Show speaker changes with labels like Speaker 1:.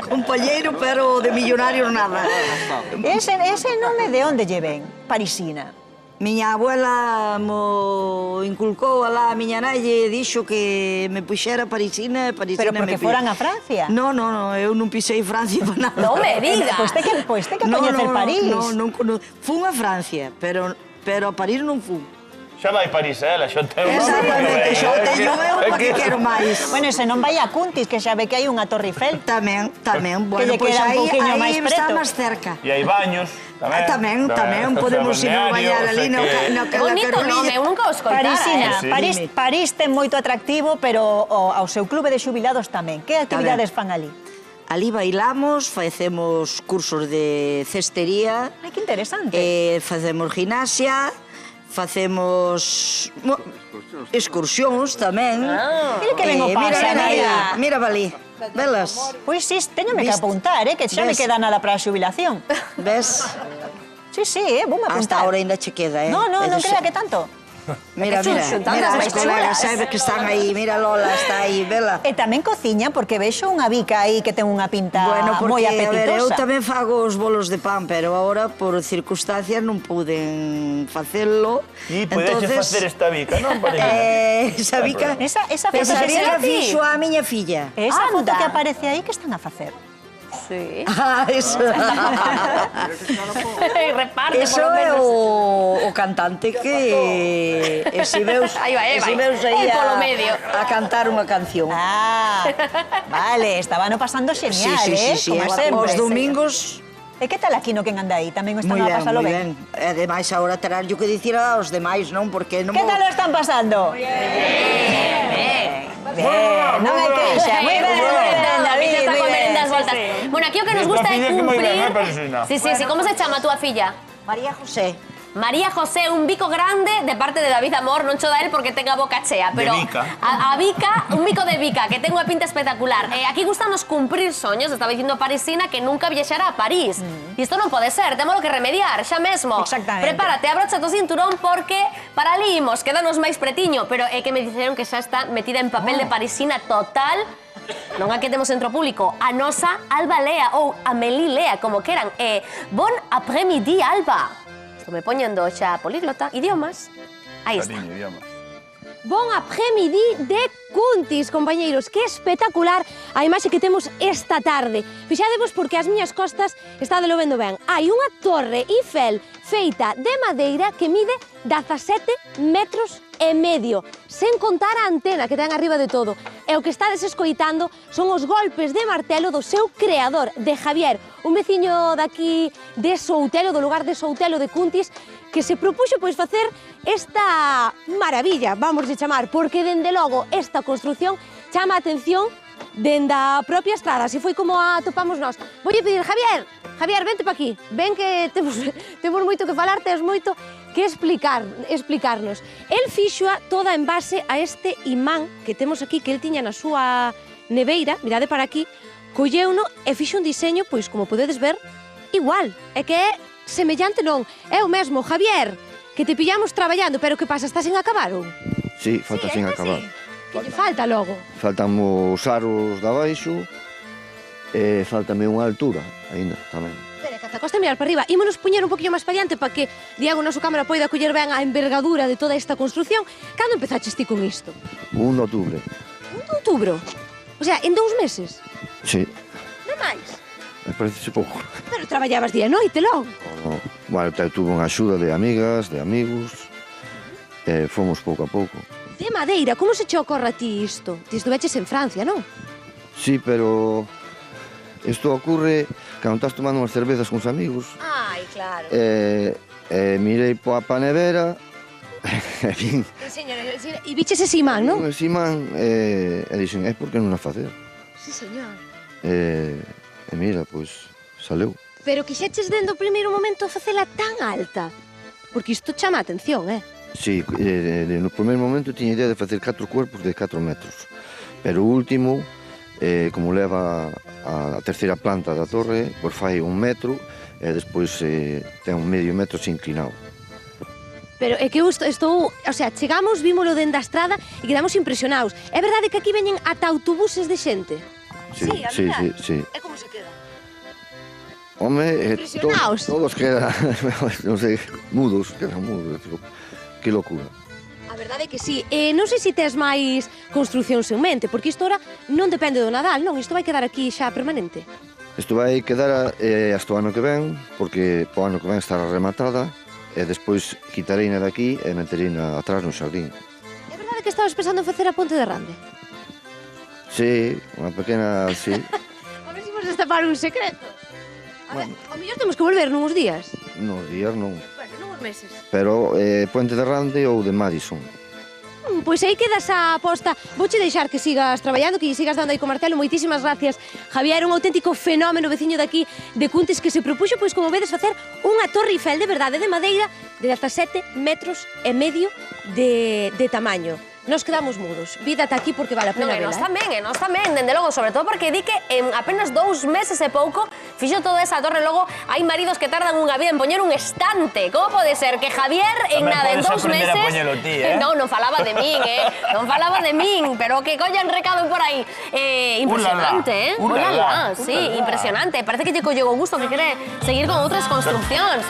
Speaker 1: Compañeiro, pero de millonario nada.
Speaker 2: Ese nome de onde lle ven? Parisina.
Speaker 1: Miña abuela mo inculcou alá a miña nai e dixo que me puxera parisina e parisina
Speaker 2: Pero porque foran a Francia?
Speaker 1: No, eu non pisei Francia para nada.
Speaker 3: Non me digas.
Speaker 2: Pois te que coñecer París.
Speaker 1: Non, fun a Francia, pero a París non fun.
Speaker 4: Xa vai París, ela, xa ten un nome.
Speaker 1: Exactamente, xa o teño eu, para que quero máis.
Speaker 2: Bueno, se non vai a Cuntis, que xa ve que hai unha Torre Eiffel.
Speaker 1: Tamén, bueno,
Speaker 2: lle
Speaker 1: pois
Speaker 2: queda un pouquiño máis
Speaker 1: está
Speaker 2: preto.
Speaker 1: máis cerca.
Speaker 4: E hai baños, tamén.
Speaker 1: Tamén, podemos ir a bañar ali no
Speaker 3: Bonito nome, eu nunca os contara,
Speaker 2: Parisina, París ten moito atractivo, pero ao seu clube de xubilados tamén. Que actividades fan ali?
Speaker 1: Ali bailamos, facemos cursos de cestería.
Speaker 2: Ai, que interesante.
Speaker 1: Facemos gimnasia, facemos excursións tamén.
Speaker 2: Mira que ben o pasa,
Speaker 1: mira, Valí, velas?
Speaker 2: Pois sí, teñome que apuntar, que xa me queda nada para a xubilación.
Speaker 1: Ves?
Speaker 2: Sí, vou me apuntar.
Speaker 1: Hasta ahora ainda che queda,
Speaker 2: Non crea que tanto.
Speaker 1: Mira, as colegas, sabes que están aí, mira Lola, está aí, vela.
Speaker 2: E tamén cociña, porque vexo unha bica aí que ten unha pinta moi apetitosa.
Speaker 1: Eu tamén fago os bolos de pan, pero agora, por circunstancias, non puden facelo.
Speaker 4: E podeche facer esta bica, non?
Speaker 1: Esa bica fixo a miña filla.
Speaker 2: Esa foto que aparece aí, que están a facer?
Speaker 3: Sí.
Speaker 1: Eso.
Speaker 3: Reparte,
Speaker 1: Eso
Speaker 3: por lo
Speaker 1: é
Speaker 3: menos.
Speaker 1: o cantante que exhibeus aí
Speaker 3: polo medio.
Speaker 1: a cantar unha canción.
Speaker 2: Vale, estábano pasando genial,
Speaker 1: Sí.
Speaker 2: como sempre.
Speaker 1: Os domingos...
Speaker 2: E que tal aquí no quen anda aí? Tamén están a pasalo ben?
Speaker 1: E ademais, agora terán yo que dicir aos demais, non? Porque non...
Speaker 2: Que tal lo están pasando? Ben, non hai queixa. Moi ben, David,
Speaker 3: Está
Speaker 2: moi
Speaker 3: con
Speaker 2: ben.
Speaker 3: merendas voltas. Bueno, aquí o que nos gusta é cumplir...
Speaker 4: Parisina.
Speaker 3: Sí, como se chama a túa filla?
Speaker 1: María José.
Speaker 3: María José, un bico grande de parte de David Amor, non cho da él porque ten a boca chea, pero
Speaker 4: De bica.
Speaker 3: a bica, un bico de bica que ten unha pinta espectacular. Aquí gustanos cumprir soños, estaba dicindo Parisina que nunca viaxara a París. E isto non pode ser, témolo que remediar, xa mesmo.
Speaker 2: Exactamente.
Speaker 3: Prepárate, abrocha o cinturón porque para ali imos, quedanos máis pretiño, pero é que me dixeron que xa está metida en papel de Parisina total. Non a que temos centro público, a nosa Alba Lea ou Amélie Lea, como queran. Bon après-midi, Alba. Estou me poñendo xa políglota, idiomas. Aí está.
Speaker 5: Bon après-midi de Cuntis, compañeiros, que espectacular a imaxe que temos esta tarde. Fixadevos porque as miñas costas estádelo vendo ben. Hai unha torre Eiffel feita de madeira que mide 17,5 metros, sen contar a antena que ten arriba de todo. E o que estades escoitando son os golpes de martelo do seu creador, de Javier, un veciño daqui de Soutelo, do lugar de Soutelo de Cuntis, que se propuxo pois facer esta maravilla, vamos a chamar, porque dende logo esta construción chama a atención dende a propia estrada, así foi como a topamos nós. Voulle pedir, Javier, vente pa aquí, ven que temos moito que falar, tens moito que explicarnos. El fixoa toda en base a este imán que temos aquí, que el tiña na súa neveira, mirade para aquí, colleuno e fixo un diseño, pois como podedes ver, igual, é que é semellante non, é o mesmo, Javier, que te pillamos traballando, pero que pasa, estás en acabar ou?
Speaker 6: Sí, falta sin acabar.
Speaker 5: Que lle falta logo?
Speaker 6: Faltan os aros de abaixo e faltame unha altura, aínda, tamén.
Speaker 5: Espera, que costa mirar para arriba. Ímonos poñer un poquinho máis para diante para que Diego, noso cámara, poida coller ben a envergadura de toda esta construción. Cando empezaches ti con isto?
Speaker 6: 1 de outubro.
Speaker 5: 1 de outubro? O sea, en 2 meses?
Speaker 6: Sí,
Speaker 5: Non máis?
Speaker 6: me parece pouco.
Speaker 5: Pero traballabas día e noite, logo?
Speaker 6: No. Bueno, tuve unha axuda de amigas, de amigos, e fomos pouco a pouco.
Speaker 5: De madeira, como se che ocorre a ti isto? Ti estuveches en Francia, non?
Speaker 6: Sí, pero isto ocurre cando estás tomando unhas cervezas con os amigos.
Speaker 5: Ai, claro.
Speaker 6: Mirei poa panevera e vin
Speaker 5: E biches ese imán, non?
Speaker 6: ese imán e dixen, por que non a facer?
Speaker 5: Sí, señor.
Speaker 6: E mira, pois, saleu.
Speaker 5: Pero quixeches dende o primeiro momento facela tan alta? Porque isto chama a atención,
Speaker 6: Sí, no primeiro momento tiña idea de facer 4 cuerpos de 4 metros. Pero o último, como leva a terceira planta da torre, pois fai 1 metro e despois ten 1 medio metro inclinado.
Speaker 5: Pero é que eu estou... O sea, chegamos, vímolo dende a estrada e quedamos impresionados. É verdade que aquí veñen ata autobuses de xente?
Speaker 6: Sí,
Speaker 5: a verdade.
Speaker 6: sí.
Speaker 5: É como se
Speaker 6: Home,
Speaker 5: Impresionaos.
Speaker 6: todos quedan, non sei, mudos, quedan mudos. Que locura.
Speaker 5: A verdade é que sí. Non sei se tes máis construcións en mente, porque isto ora non depende do Nadal, non? Isto vai quedar aquí xa permanente.
Speaker 6: Isto vai quedar hasta o ano que ven, porque o ano que ven estará rematada, e despois quitareina daqui e metereina atrás no xardín.
Speaker 5: É verdade que estabas pensando en facer a Ponte de Rande?
Speaker 6: Sí, unha pequena, sí.
Speaker 5: A ver se vos destapar un secreto. A ver, ao mellor temos que volver nuns días.
Speaker 6: Nos días non.
Speaker 5: Bueno, nuns meses.
Speaker 6: Pero Puente de Rande ou de Madison.
Speaker 5: Pois aí quedas a aposta. Vouche deixar que sigas traballando, que sigas dando aí co martelo. Moitísimas gracias, Javier, un auténtico fenómeno veciño daqui de Cuntis que se propuxo, pois como vedes, facer unha torre Eiffel de verdade de madeira de 17,5 metros de tamaño. Nos quedamos mudos. Vida ata aquí porque vale a
Speaker 3: Non,
Speaker 5: pena
Speaker 3: e
Speaker 5: vela.
Speaker 3: nós tamén, dende logo, sobre todo porque di que en apenas 2 meses e pouco fixo toda esa torre, logo hai maridos que tardan unha vida en poñer un estante. Como pode ser que Javier en
Speaker 4: Tamén
Speaker 3: nada, en 2
Speaker 4: podes aprender
Speaker 3: meses...
Speaker 4: a poñelo ti,
Speaker 3: Non falaba de min, non falaba de min, pero que collan recado por aí. Impresionante,
Speaker 4: Ulala,
Speaker 3: sí, impresionante. Parece que lle colleu o gusto que quere seguir con outras construccións.